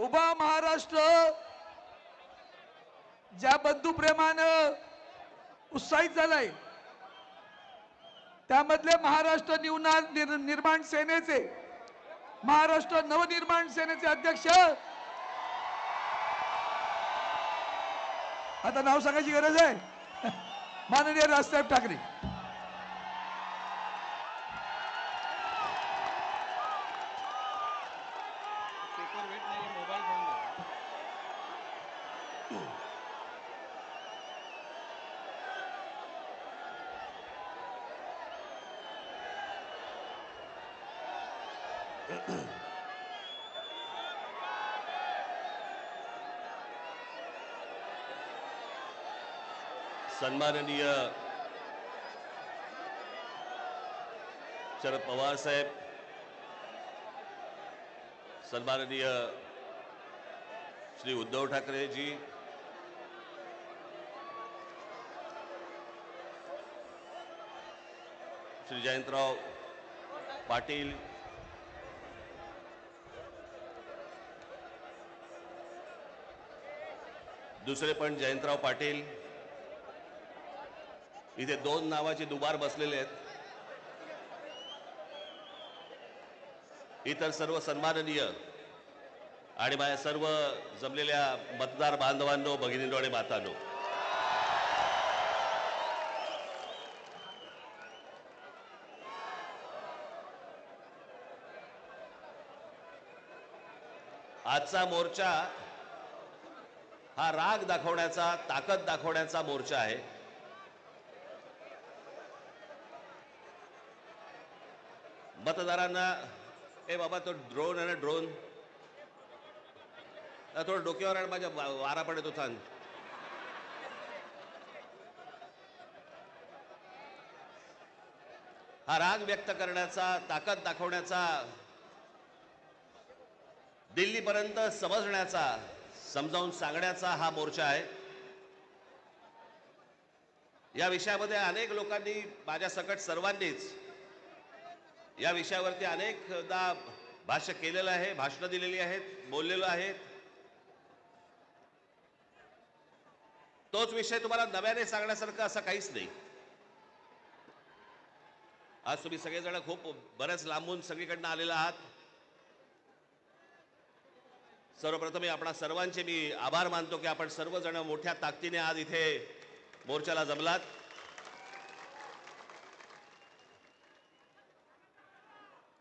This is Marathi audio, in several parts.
उभा महाराष्ट्र ज्या बंधुप्रेमानं उत्साहित झालाय त्यामधले महाराष्ट्र निर्माण सेनेचे महाराष्ट्र नवनिर्माण सेनेचे अध्यक्ष आता नाव सांगायची गरज आहे माननीय राजसाहेब ठाकरे। सन्माननीय शरद पवार साहेब, सन्माननीय श्री उद्धव ठाकरे जी, श्री जयंतराव पाटील, दुसरे पण जयंतराव पाटील, इथे दोन नावाचे दुबार बसलेले आहेत। इतर सर्व सन्माननीय आणि माझ्या सर्व जमलेल्या मतदार बांधवांनो, भगिनींनो आणि मातांनो, आजचा मोर्चा हा राग दाखवण्याचा, ताकद दाखवण्याचा मोर्चा आहे। मतदारांना ए बाबा तो ड्रोन आहे ना, ड्रोन थोडं डोक्यावर आणि माझ्या वारा पडत होता। हा राग व्यक्त करण्याचा, ताकद दाखवण्याचा, दिल्लीपर्यंत समजण्याचा, समजावून सांगण्याचा हा मोर्चा आहे। या विषयामध्ये अनेक लोकांनी, माझ्या सकट सर्वांनीच या विषयावरती अनेकदा भाष्य केलेलं आहे, भाषणं दिलेली आहेत, बोललेलो आहे। तोच विषय तुम्हाला नव्याने सांगण्यासारखं असं काहीच नाही। आज तुम्ही सगळेजण खूप बरेच लांबून सगळीकडनं आलेला आहात। सर्वप्रथम आपणा सर्वांचे मी आभार मानतो की आपण सर्वजण मोठ्या ताकदीने आज इथे मोर्चाला जमलात।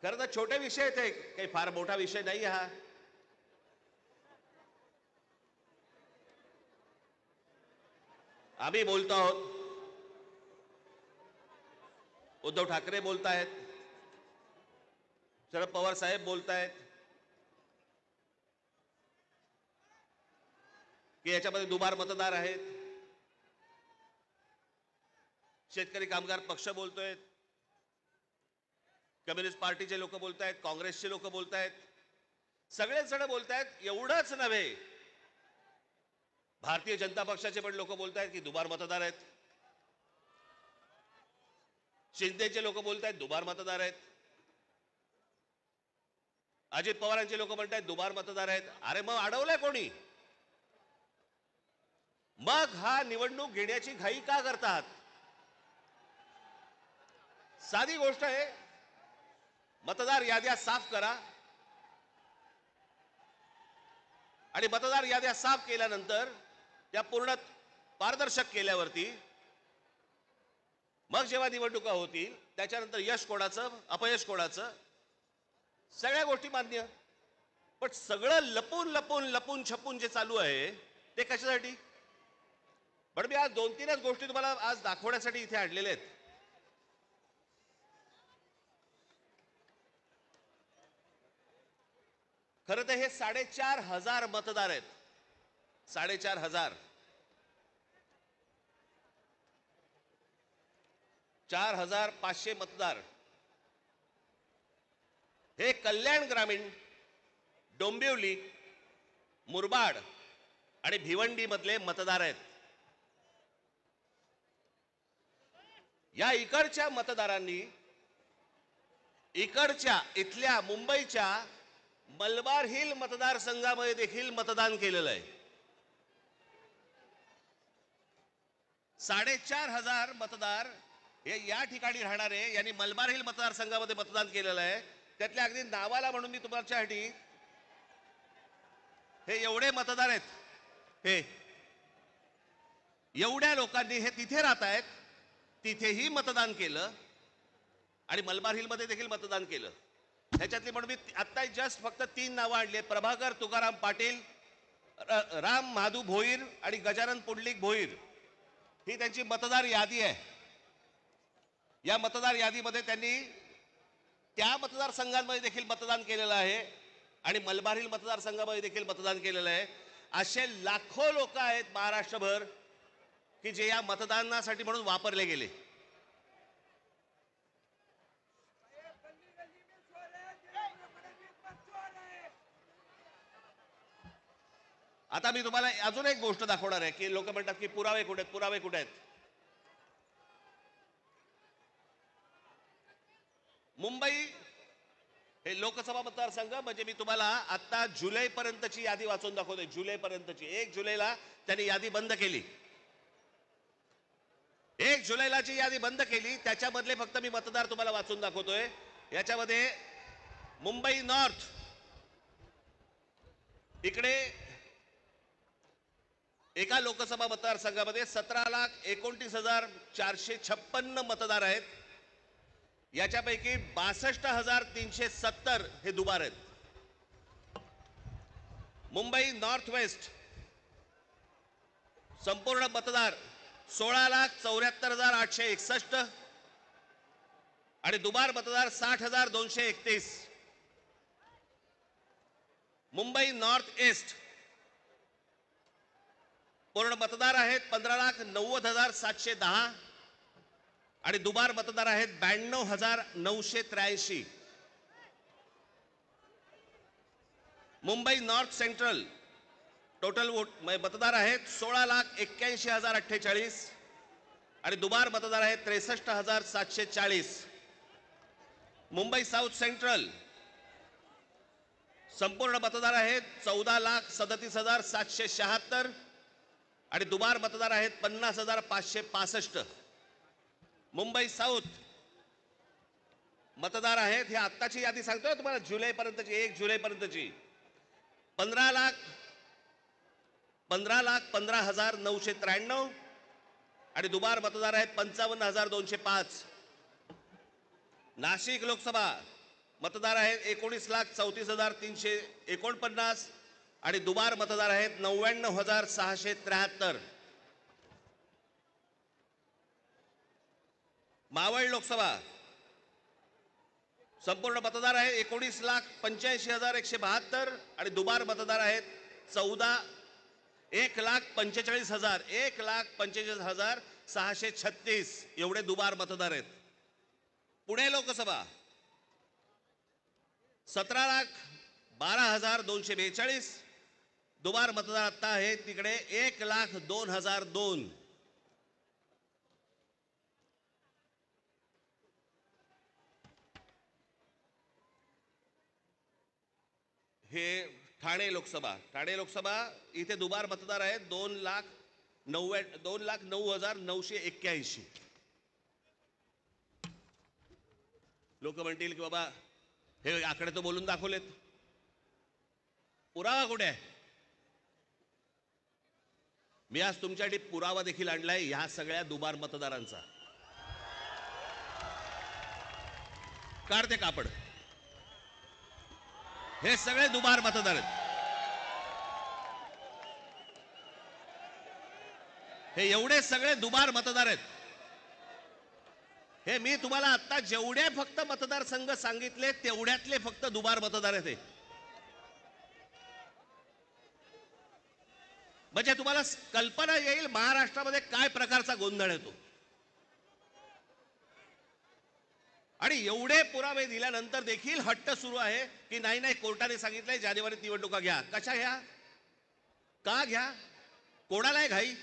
खरं तर छोटे विषय आहेत, काही फार मोठा विषय नाही हा। आम्ही बोलतो आहोत, उद्धव ठाकरे बोलतायत, शरद पवार साहेब बोलतायत की याच्यामध्ये दुबार मतदार आहेत, शेतकरी कामगार पक्ष बोलतोय, कम्युनिस्ट पार्टीचे लोक बोलतायत, काँग्रेसचे लोक बोलतायत, सगळेच जण बोलतायत। एवढंच नव्हे, भारतीय जनता पक्षाचे पण लोक बोलतायत की दुबार मतदार आहेत, शिंदेचे लोक बोलतायत दुबार मतदार आहेत, अजित पवारांचे लोक म्हणतायत दुबार मतदार आहेत। अरे मग अडवलंय कोणी? मग हा निवडणूक घेण्याची घाई का करतात? साधी गोष्ट आहे, मतदार याद्या साफ करा आणि मतदार याद्या साफ केल्यानंतर त्या पूर्ण पारदर्शक केल्यावरती मग जेव्हा निवडणुका होतील त्याच्यानंतर यश कोणाचं, अपयश कोणाचं, सगळ्या गोष्टी मान्य। पण सगळं लपून लपून लपून छपून जे चालू आहे ते कशासाठी? पण मी आज दोन तीनच गोष्टी तुम्हाला आज दाखवण्यासाठी इथे आणलेल्या आहेत। खरं तर हे 4,500 मतदार आहेत, 4,500, 4,500 मतदार हे कल्याण ग्रामीण, डोंबिवली, मुरबाड आणि भिवंडी मधले मतदार आहेत। या इकडच्या मतदारांनी इकडच्या इथल्या मुंबईच्या मलबार हिल मतदारसंघामध्ये देखील मतदान केलेलं आहे. 4,500 मतदार हे या ठिकाणी राहणारे यांनी मलबार हिल मतदारसंघामध्ये मतदान केलेलं आहे. त्यातल्या अगदी नावाला म्हणून मी तुमच्यासाठी हे एवढे मतदार आहेत, हे एवढ्या लोकांनी हे तिथे राहत आहेत, तिथेही मतदान केलं आणि मलबार हिल मध्ये देखील मतदान केलं. ह्याच्यातली म्हणून मी आता जस्ट फक्त 3 नावं आणली. प्रभाकर तुकाराम पाटील, राम महादू भोईर आणि गजानन पुंडलिक भोईर ही त्यांची मतदार यादी आहे. या मतदार यादीमध्ये त्यांनी त्या मतदारसंघांमध्ये देखील मतदान केलेलं आहे आणि मलबार हिल मतदारसंघामध्ये देखील मतदान केलेलं आहे. असे लाखो लोक आहेत महाराष्ट्रभर की जे या मतदानासाठी म्हणून वापरले गेले. आता मी तुम्हाला अजून एक गोष्ट दाखवणार आहे की लोक म्हणतात की पुरावे कुठे आहेत, पुरावे कुठे आहेत. मुंबई हे लोकसभा मतदारसंघ म्हणजे मी तुम्हाला आता जुलै पर्यंतची यादी वाचून दाखवतोय. जुलै पर्यंतची. 1 जुलैला त्यांनी यादी बंद केली. 1 जुलैला जी यादी बंद केली त्याच्यामधले फक्त मी मतदार तुम्हाला वाचून दाखवतोय. याच्यामध्ये मुंबई नॉर्थ इकडे एका लोकसभा मतदारसंघामध्ये 17,29,456 मतदार आहेत. याच्यापैकी 62,370 हे दुबार आहेत. मुंबई नॉर्थ वेस्ट संपूर्ण मतदार 16,74,861 आणि दुबार मतदार 60,231. मुंबई नॉर्थ ईस्ट पूर्ण मतदार आहेत 15,90,710 आणि दुबार मतदार आहेत 92,983. Mumbai north central total vote मतदार आहेत 16,81,048 आणि दुबार मतदार आहेत 63,740. मुंबई साऊथ सेंट्रल संपूर्ण मतदार आहेत 14,37,776 आणि दुबार मतदार आहेत 50,565. मुंबई साऊथ मतदार आहेत हे आत्ताची यादी सांगतोय तुम्हाला जुलै पर्यंतची. 1 जुलै पर्यंतची 15,15,993 आणि दुबार मतदार आहेत 55,205. नाशिक लोकसभा मतदार आहेत 19,34,349 आणि दुबार मतदार आहेत 99,673. मावळ लोकसभा संपूर्ण मतदार आहेत 19,85,172 आणि दुबार मतदार आहेत 1,45,636 एवढे दुबार मतदार आहेत. पुणे लोकसभा 17,12,242 दुबार मतदार आता आहे तिकडे 1,02,002. हे ठाणे लोकसभा इथे दुबार मतदार आहेत 2,09,981. लोक म्हणतील की बाबा हे आकडे तो बोलून दाखवलेत, पुरावा कुठे आहे? मी आज तुमच्यासाठी पुरावा देखील आणलाय ह्या सगळ्या दुबार मतदारांचा. काढते कापड. हे सगळे दुबार मतदार आहेत. हे एवढे सगळे दुबार मतदार आहेत. हे मी तुम्हाला आता जेवढे फक्त मतदारसंघ सांगितले तेवढ्यातले फक्त दुबार मतदार आहेत. म्हणजे तुम्हाला कल्पना येईल महाराष्ट्रामध्ये काय प्रकारचा गोंधळ येतो. आणि एवढे पुरावे दिल्यानंतर देखील हट्ट सुरू आहे की नाही कोर्टाने सांगितलंय जानेवारीत निवडणुका घ्या. कशा घ्या? का घ्या? कोणाला आहे घाई?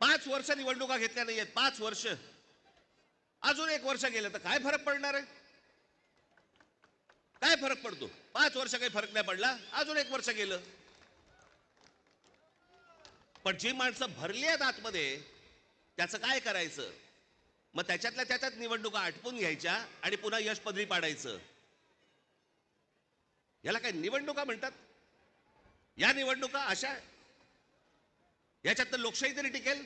5 वर्ष निवडणुका घेतल्या नाहीयेत. 5 वर्ष. अजून 1 वर्ष गेलं तर काय फरक पडणार आहे? काय फरक पडतो? 5 वर्ष काही फरक नाही पडला, अजून 1 वर्ष गेलं. पण जी माणसं भरली आहेत आतमध्ये त्याचं काय करायचं? मग त्याच्यातल्या त्याच्यात निवडणुका आटपून घ्यायच्या आणि पुन्हा यश पदरी पाडायचं. याला काय निवडणुका म्हणतात? या निवडणुका अशा याच्यात तर लोकशाही तरी टिकेल.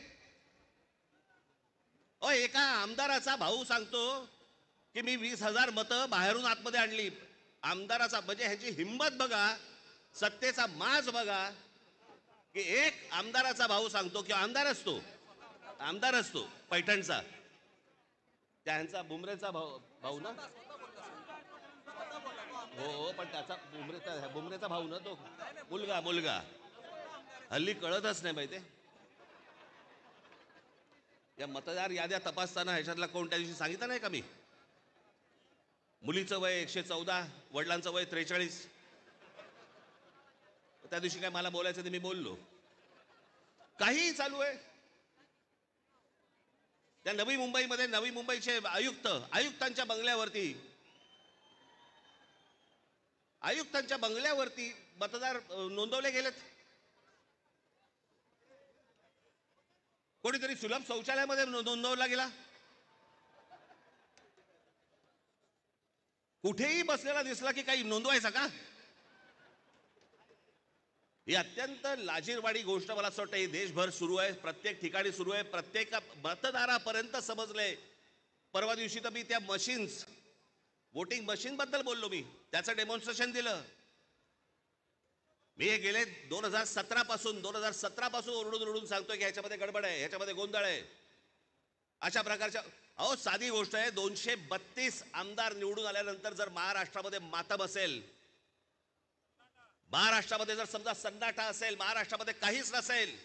एका आमदाराचा भाऊ सांगतो की मी 20,000 मतं बाहेरून आतमध्ये आणली. आमदाराचा म्हणजे ह्याची हिंमत बघा, सत्तेचा माज बघा, की एक आमदाराचा भाऊ सांगतो की आमदार असतो पैठणचा, त्यांचा बुमरेचा भाऊ ना, हो पण त्याचा बुमरेचा भाऊ ना, तो मुलगा हल्ली कळतच नाही माहिती. या मतदार याद्या तपासताना ह्याच्यातला कोण त्या दिवशी सांगितलं नाही का मी, मुलीचं वय 114, वडिलांचं वय 43. त्या दिवशी काय मला बोलायचं ते मी बोललो. काहीही चालू आहे. त्या नवी मुंबईचे आयुक्तांच्या बंगल्यावरती मतदार नोंदवले गेलेत. कोणीतरी सुलभ शौचालयामध्ये नोंदवला गेला. कुठेही बसलेला दिसला की काही नोंदवायचा का? ही अत्यंत लाजिरवाणी गोष्ट मला असं वाटतं ही देशभर सुरू आहे, प्रत्येक ठिकाणी सुरू आहे, प्रत्येक मतदारापर्यंत समजलंय. परवा दिवशी तर मी त्या वोटिंग मशीन बद्दल बोललो, मी त्याचं डेमॉन्स्ट्रेशन दिलं. मी हे गेले 2017 पासून ओरडून सांगतोय की ह्याच्यामध्ये गडबड आहे, ह्याच्यामध्ये गोंधळ आहे. अशा प्रकारच्या साधी गोष्ट आहे, 232 आमदार निवडून आल्यानंतर जर महाराष्ट्रामध्ये मातम असेल, महाराष्ट्रामध्ये जर समजा सन्नाटा असेल, महाराष्ट्रामध्ये काहीच नसेल,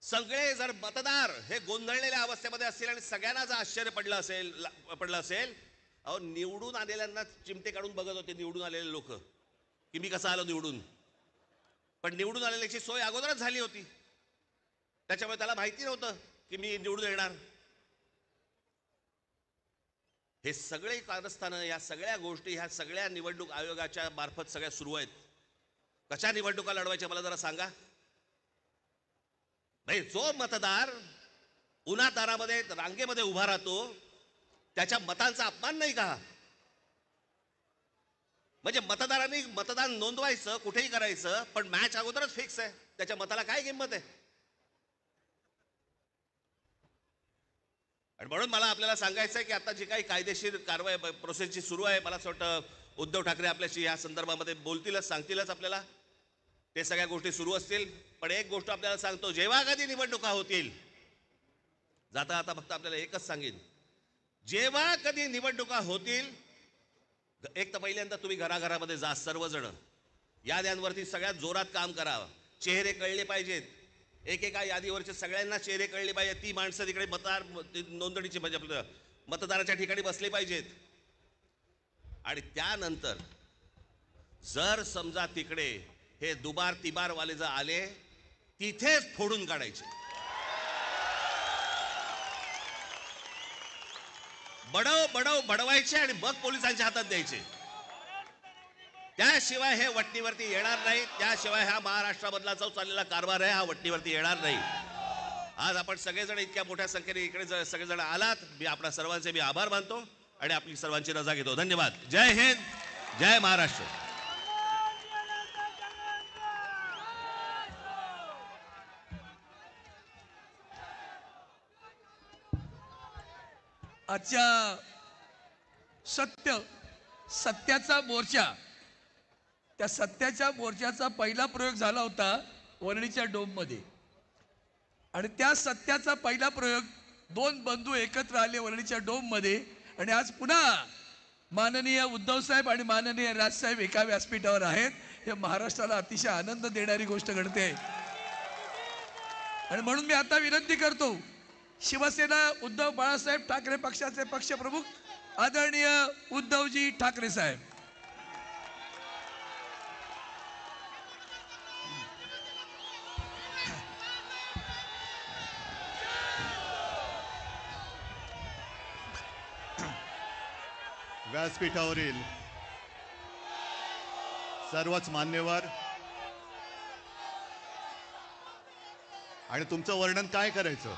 सगळे जर मतदार हे गोंधळलेल्या अवस्थेमध्ये असतील आणि सगळ्यांना जर आश्चर्य पडलं असेल, निवडून आलेल्यांना चिमटे काढून बघत होते निवडून आलेले लोक की मी कसा आलो निवडून. पण निवडून आलेल्याची सोय अगोदरच झाली होती, त्याच्यामुळे त्याला माहिती नव्हतं की मी निवडून येणार. हे सगळे कारस्थानं, या सगळ्या गोष्टी ह्या सगळ्या निवडणूक आयोगाच्या मार्फत सगळ्या सुरू आहेत. कशा निवडणुका लढवायच्या मला जरा सांगा. नाही, जो मतदार उन्हातारामध्ये रांगेमध्ये उभा राहतो त्याच्या मतांचा अपमान नाही का? म्हणजे मतदारांनी मतदान नोंदवायचं, कुठेही करायचं, पण मॅच अगोदरच फिक्स आहे, त्याच्या मताला काय किंमत आहे? आणि म्हणून मला आपल्याला सांगायचं आहे की आता जी काही कायदेशीर कारवाई प्रोसेसची सुरू आहे, मला असं वाटतं उद्धव ठाकरे आपल्याशी या संदर्भामध्ये बोलतीलच, सांगतीलच आपल्याला. ते सगळ्या गोष्टी सुरू असतील. पण एक गोष्ट आपल्याला सांगतो, जेव्हा कधी निवडणुका होतील, जाता आता फक्त आपल्याला एकच सांगेन, जेव्हा कधी निवडणुका होतील, एक तर पहिल्यांदा तुम्ही घराघरामध्ये जा, सर्वजण याद्यांवरती सगळ्यात जोरात काम करा. चेहरे कळले पाहिजेत, एकेका यादीवरचे सगळ्यांना चेहरे कळले पाहिजेत. ती माणसं तिकडे मतदार नोंदणीची म्हणजे आपलं मतदाराच्या ठिकाणी बसले पाहिजेत. आणि त्यानंतर जर समजा तिकडे हे दुबार तिबार वाले जर आले, तिथेच फोडून काढायचे. बडवायचे आणि मग पोलिसांच्या हातात द्यायचे. त्याशिवाय हे वटणीवरती येणार नाही. त्याशिवाय हा महाराष्ट्रामधला जो चाललेला कारभार आहे हा वटणीवरती येणार नाही. आज आपण सगळेजण इतक्या मोठ्या संख्येने इकडे सगळेजण आलात, मी आपल्या सर्वांचे मी आभार मानतो आणि आपली सर्वांची रजा घेतो. धन्यवाद. जय हिंद, जय महाराष्ट्र. आजच्या सत्याचा मोर्चा, त्या सत्याच्या मोर्चाचा पहिला प्रयोग झाला होता वरळीच्या डोममध्ये. आणि त्या सत्याचा पहिला प्रयोग 2 बंधू एकत्र आले वरळीच्या डोममध्ये. आणि आज पुन्हा माननीय उद्धव साहेब आणि माननीय राजसाहेब एका व्यासपीठावर आहेत. हे महाराष्ट्राला अतिशय आनंद देणारी गोष्ट घडते. आणि म्हणून मी आता विनंती करतो, शिवसेना उद्धव बाळासाहेब ठाकरे पक्षाचे पक्षप्रमुख आदरणीय उद्धवजी ठाकरे साहेब. व्यासपीठावरील सर्वच मान्यवर आणि तुमचं वर्णन काय करायचं.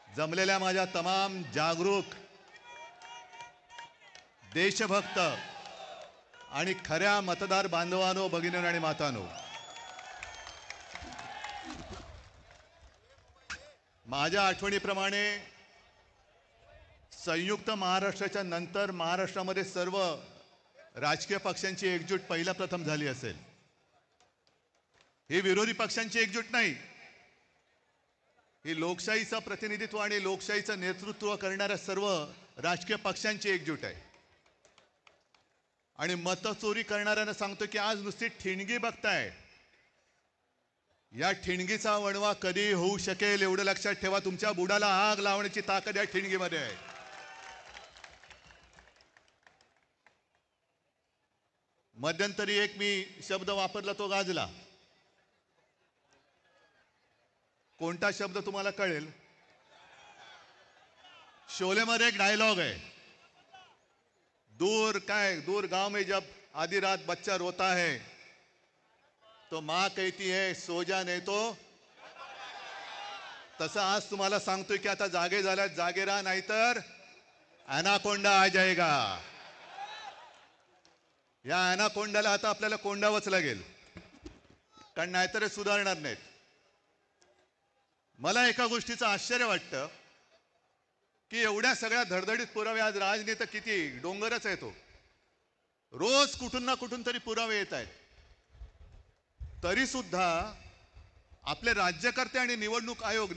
जमलेल्या माझ्या तमाम जागरूक देशभक्त आणि खऱ्या मतदार बांधवांनो, भगिनींनो आणि मातांनो, माझ्या आठवणीप्रमाणे संयुक्त महाराष्ट्राच्या नंतर महाराष्ट्रामध्ये सर्व राजकीय पक्षांची एकजूट पहिला प्रथम झाली असेल. ही विरोधी पक्षांची एकजूट नाही, ही लोकशाहीचं प्रतिनिधित्व आणि लोकशाहीचं नेतृत्व करणाऱ्या सर्व राजकीय पक्षांची एकजूट आहे. आणि मतचोरी करणाऱ्यांना सांगतो की आज नुसती ठिणगी बघताय, या ठिणगीचा वणवा कधी होऊ शकेल एवढं लक्षात ठेवा. तुमच्या बुडाला आग लावण्याची ताकद या ठिणगीमध्ये आहे. मध्यंतरी एक मी शब्द वापरला, तो गाजला. कोणता शब्द तुम्हाला कळेल? शोलेमध्ये एक डायलॉग आहे, दूर गांव में जब आधी रात बच्चा रोता है तो माँ कहती है सो जा नहीं तो. तसं आज तुम्हाला सांगतोय की आता जागे झाल्यात, जागे राहा, नाहीतर ॲनाकोंडा आ जाएगा. या ॲनाकोंडाला आता आपल्याला कोंडावंच लागेल, कारण नाहीतर हे सुधारणार नाहीत. मला एका गोष्टीचं आश्चर्य वाटतं की एवढ्या सगळ्या धडधडीत पुरावे, आज राजनीती किती डोंगरच आहे तो, रोज कुठून ना कुठून तरी पुरावे येत आहेत, तरी सुद्धा आपले राज्यकर्ते आणि निवडणूक आयोग